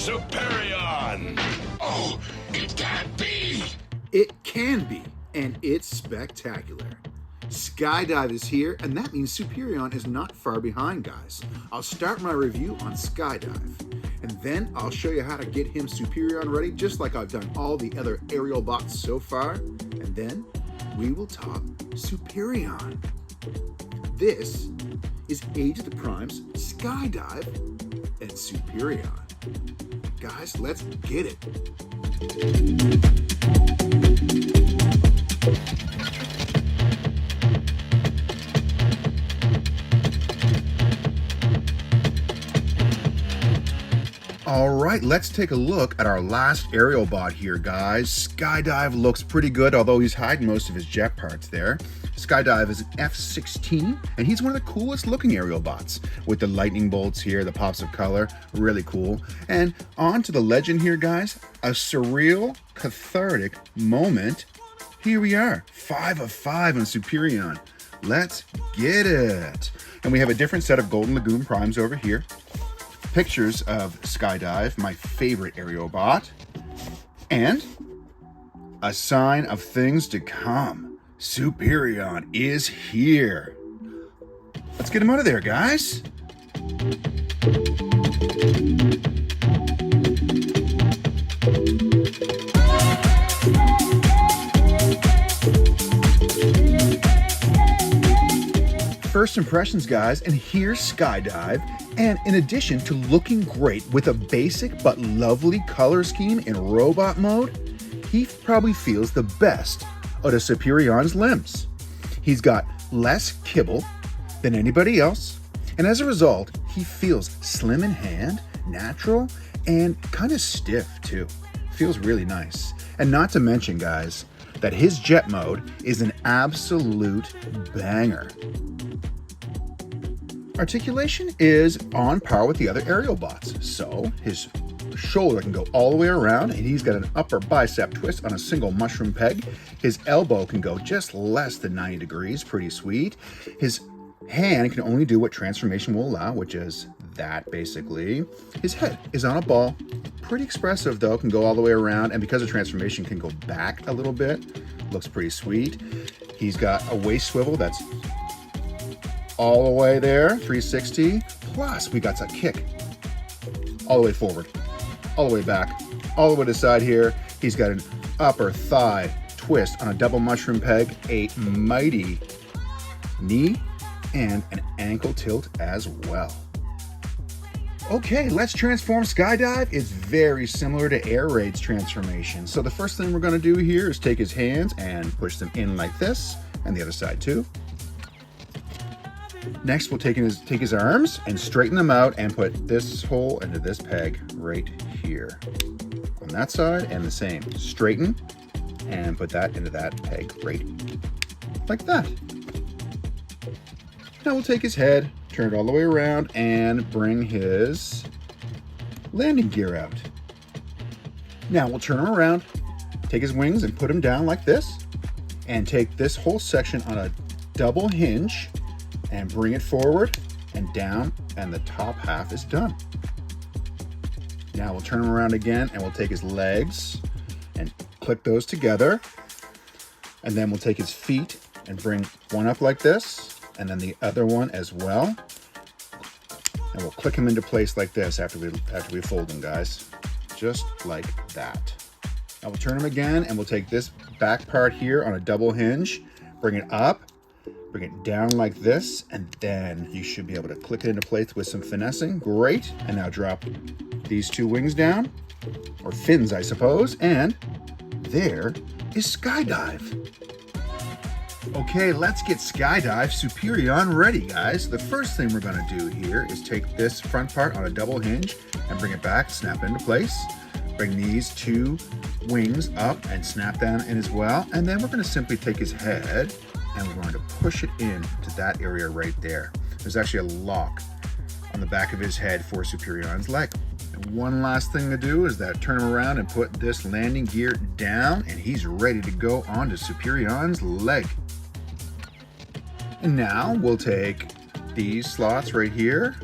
Superion! Oh, it can't be! It can be, and it's spectacular. Skydive is here, and that means Superion is not far behind, guys. I'll start my review on Skydive, and then I'll show you how to get him Superion ready, just like I've done all the other Aerialbots so far, and then we will talk Superion. This is Age of the Primes, Skydive, and Superion. Guys, let's get it. All right, let's take a look at our last Aerialbot here, guys. Skydive looks pretty good, although he's hiding most of his jet parts there. Skydive is an F-16, and he's one of the coolest looking Aerialbots, with the lightning bolts here, the pops of color, really cool. And on to the legend here, guys, a surreal, cathartic moment. Here we are, 5 of 5 on Superion. Let's get it. And we have a different set of Golden Lagoon Primes over here. Pictures of Skydive, my favorite Aerialbot, and a sign of things to come. Superion is here. Let's get him out of there, guys. First impressions, guys, and here's Skydive. And in addition to looking great with a basic but lovely color scheme in robot mode, he probably feels the best out of Superion's limbs. He's got less kibble than anybody else, and as a result, he feels slim in hand, natural, and kind of stiff too. Feels really nice. And not to mention, guys, that his jet mode is an absolute banger. Articulation is on par with the other Aerialbots, so his shoulder can go all the way around, and he's got an upper bicep twist on a single mushroom peg. His elbow can go just less than 90 degrees, pretty sweet. His hand can only do what transformation will allow, which is that, basically. His head is on a ball, pretty expressive though, can go all the way around, and because of transformation can go back a little bit, looks pretty sweet. He's got a waist swivel that's all the way there, 360, plus we got a kick all the way forward, all the way back, all the way to the side here. He's got an upper thigh twist on a double mushroom peg, a mighty knee, and an ankle tilt as well. Okay, let's transform Skydive. It's very similar to Air Raid's transformation. So the first thing we're going to do here is take his hands and push them in like this, and the other side too. Next, we'll take his arms and straighten them out and put this hole into this peg right here. On that side, and the same. Straighten and put that into that peg right like that. Now we'll take his head, turn it all the way around, and bring his landing gear out. Now we'll turn him around, take his wings and put him down like this, and take this whole section on a double hinge and bring it forward and down, and the top half is done. Now we'll turn him around again, and we'll take his legs and click those together, and then we'll take his feet and bring one up like this, and then the other one as well, and we'll click him into place like this after we fold him, guys, just like that. Now we'll turn him again, and we'll take this back part here on a double hinge, bring it up, bring it down like this, and then you should be able to click it into place with some finessing. Great. And now drop these two wings down, or fins, I suppose, and there is Skydive. Okay, let's get Skydive Superion ready, guys. The first thing we're going to do here is take this front part on a double hinge and bring it back, snap it into place. Bring these two wings up and snap them in as well. And then we're going to simply take his head and we're going to push it in to that area right there. There's actually a lock on the back of his head for Superion's leg. And one last thing to do is that turn him around and put this landing gear down, and he's ready to go onto Superion's leg. And now we'll take these slots right here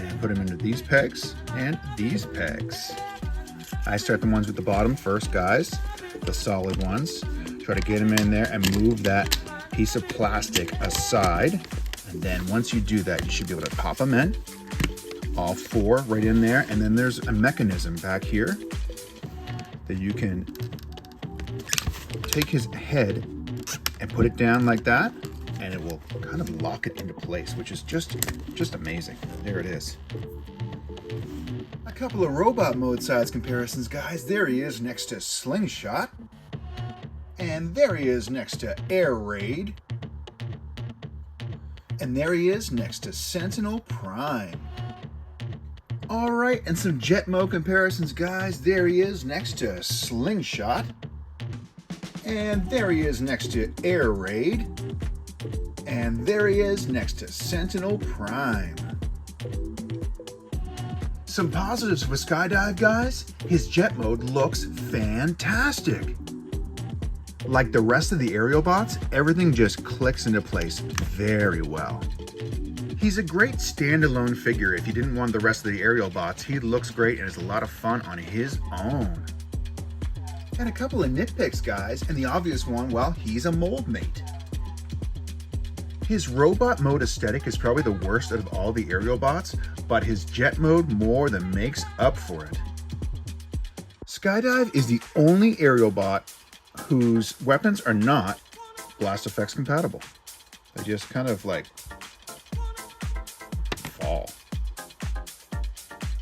and put them into these pegs and these pegs. I start the ones with the bottom first, guys, the solid ones. Try to get them in there and move that piece of plastic aside. And then once you do that, you should be able to pop them in, all 4 right in there. And then there's a mechanism back here that you can take his head and put it down like that, and it will kind of lock it into place, which is just amazing. There it is. A couple of robot mode size comparisons, guys. There he is next to Slingshot, and there he is next to Air Raid, and there he is next to Sentinel Prime. All right, and some jet mode comparisons, guys. There he is next to Slingshot, and there he is next to Air Raid, and there he is next to Sentinel Prime. Some positives for Skydive, guys. His jet mode looks fantastic. Like the rest of the Aerialbots, everything just clicks into place very well. He's a great standalone figure. If you didn't want the rest of the Aerialbots, he looks great and is a lot of fun on his own. And a couple of nitpicks, guys, and the obvious one, well, he's a mold mate. His robot mode aesthetic is probably the worst out of all the Aerialbots, but his jet mode more than makes up for it. Skydive is the only Aerialbot whose weapons are not blast effects compatible. They just kind of like fall.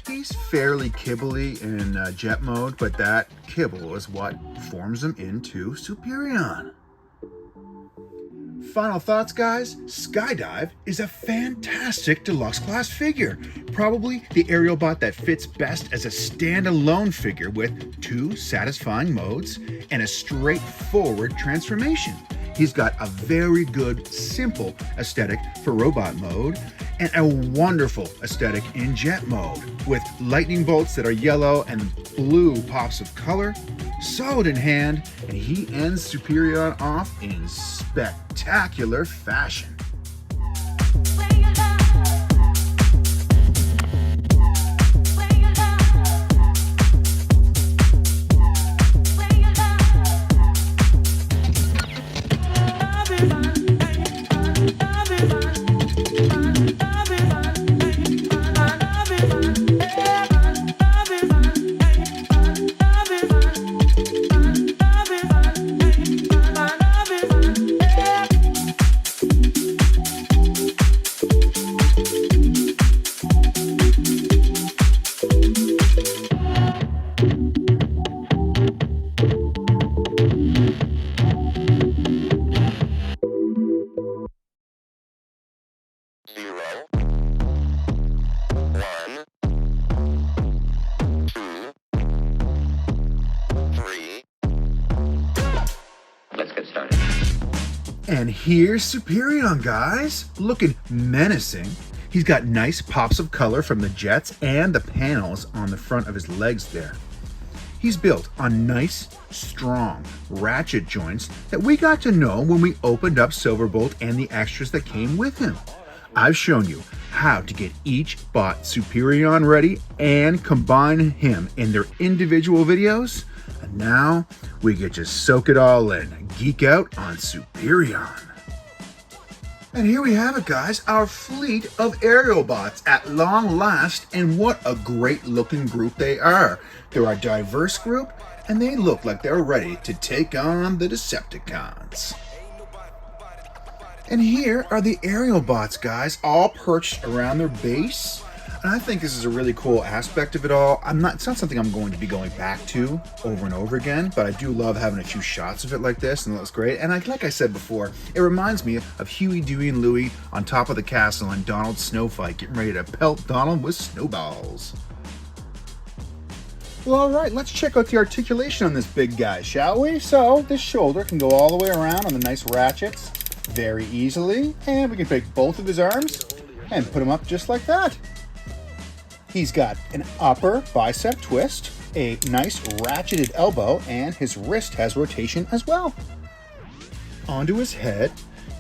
He's fairly kibbly in jet mode, but that kibble is what forms him into Superion. Final thoughts, guys. Skydive is a fantastic deluxe class figure. Probably the Aerialbot that fits best as a standalone figure with 2 satisfying modes and a straightforward transformation. He's got a very good, simple aesthetic for robot mode and a wonderful aesthetic in jet mode with lightning bolts that are yellow and blue pops of color, solid in hand, and he ends Superion off in spectacular fashion. And here's Superion, guys, looking menacing. He's got nice pops of color from the jets and the panels on the front of his legs there. He's built on nice, strong ratchet joints that we got to know when we opened up Silverbolt and the extras that came with him. I've shown you how to get each bot Superion ready and combine him in their individual videos. And now we get to soak it all in, geek out on Superion. And here we have it, guys, our fleet of Arielbots at long last, and what a great looking group they are. They're a diverse group, and they look like they're ready to take on the Decepticons. And here are the Aerialbots, guys, all perched around their base. And I think this is a really cool aspect of it all. It's not something I'm going to be going back to over and over again, but I do love having a few shots of it like this, and it looks great. And like I said before, it reminds me of Huey, Dewey, and Louie on top of the castle in Donald's snow fight, getting ready to pelt Donald with snowballs. Well, all right, let's check out the articulation on this big guy, shall we? So this shoulder can go all the way around on the nice ratchets very easily, and we can take both of his arms and put them up just like that. He's got an upper bicep twist, a nice ratcheted elbow, and his wrist has rotation as well. Onto his head,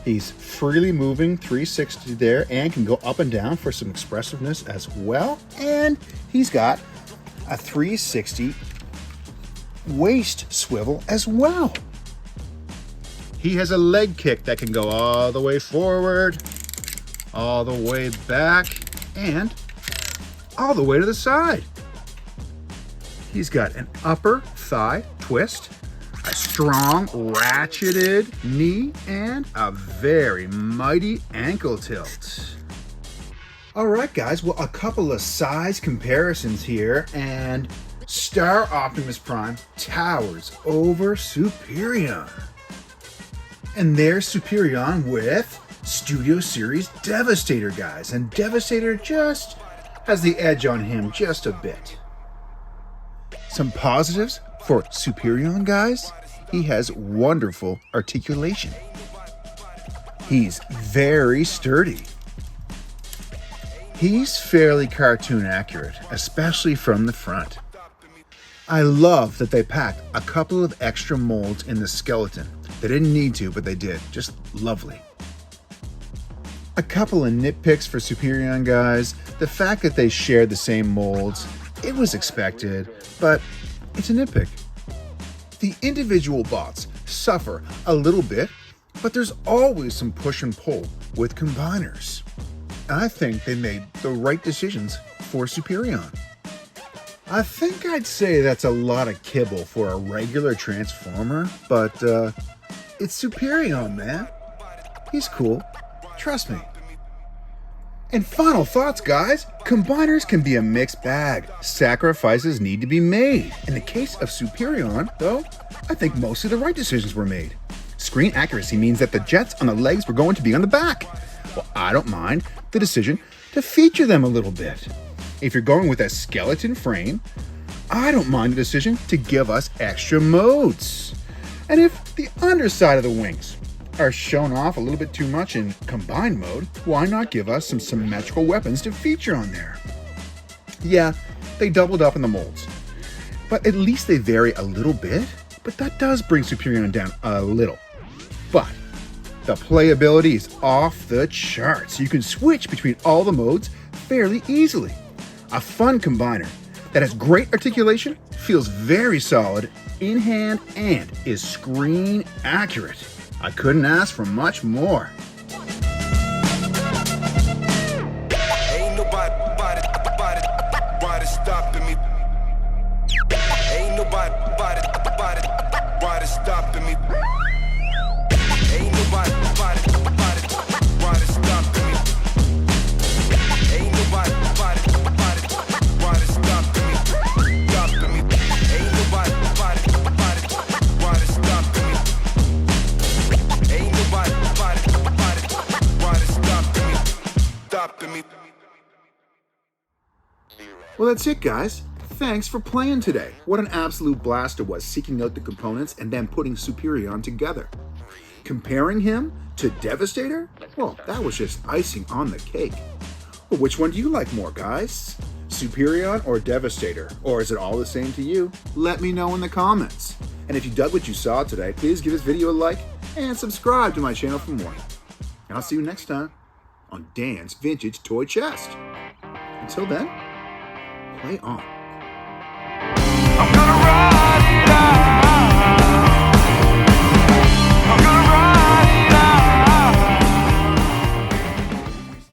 He's freely moving 360 there and can go up and down for some expressiveness as well. And he's got a 360 waist swivel as well. He has a leg kick that can go all the way forward, all the way back, and all the way to the side. He's got an upper thigh twist, a strong ratcheted knee, and a very mighty ankle tilt. All right, guys, well, a couple of size comparisons here, and Star Optimus Prime towers over Superion. And there's Superion with Studio Series Devastator, guys, and Devastator just has the edge on him just a bit. Some positives for Superion, guys. He has wonderful articulation. He's very sturdy. He's fairly cartoon accurate, especially from the front. I love that they packed a couple of extra molds in the skeleton. They didn't need to, but they did. Just lovely. A couple of nitpicks for Superion, guys. The fact that they shared the same molds, it was expected, but it's a nitpick. The individual bots suffer a little bit, but there's always some push and pull with combiners. I think they made the right decisions for Superion. I think I'd say that's a lot of kibble for a regular Transformer, but it's Superion, man. He's cool. Trust me. And final thoughts, guys. Combiners can be a mixed bag. Sacrifices need to be made. In the case of Superion, though, I think most of the right decisions were made. Screen accuracy means that the jets on the legs were going to be on the back. Well, I don't mind the decision to feature them a little bit. If you're going with a skeleton frame, I don't mind the decision to give us extra modes. And if the underside of the wings are shown off a little bit too much in combined mode, why not give us some symmetrical weapons to feature on there? Yeah, they doubled up in the molds, but at least they vary a little bit, but that does bring Superion down a little. But the playability is off the charts. You can switch between all the modes fairly easily. A fun combiner that has great articulation, feels very solid in hand, and is screen accurate. I couldn't ask for much more. Ain't nobody stopping me. Ain't nobody stopping me. Ain't nobody stopping me. Ain't nobody stopping me. Ain't nobody stopping me. Ain't nobody stopping me. Well, that's it, guys. Thanks for playing today. What an absolute blast it was seeking out the components and then putting Superion together. Comparing him to Devastator? Well, that was just icing on the cake. Well, which one do you like more, guys? Superion or Devastator? Or is it all the same to you? Let me know in the comments. And if you dug what you saw today, please give this video a like and subscribe to my channel for more. And I'll see you next time on Dan's Vintage Toy Chest. Until then, play on.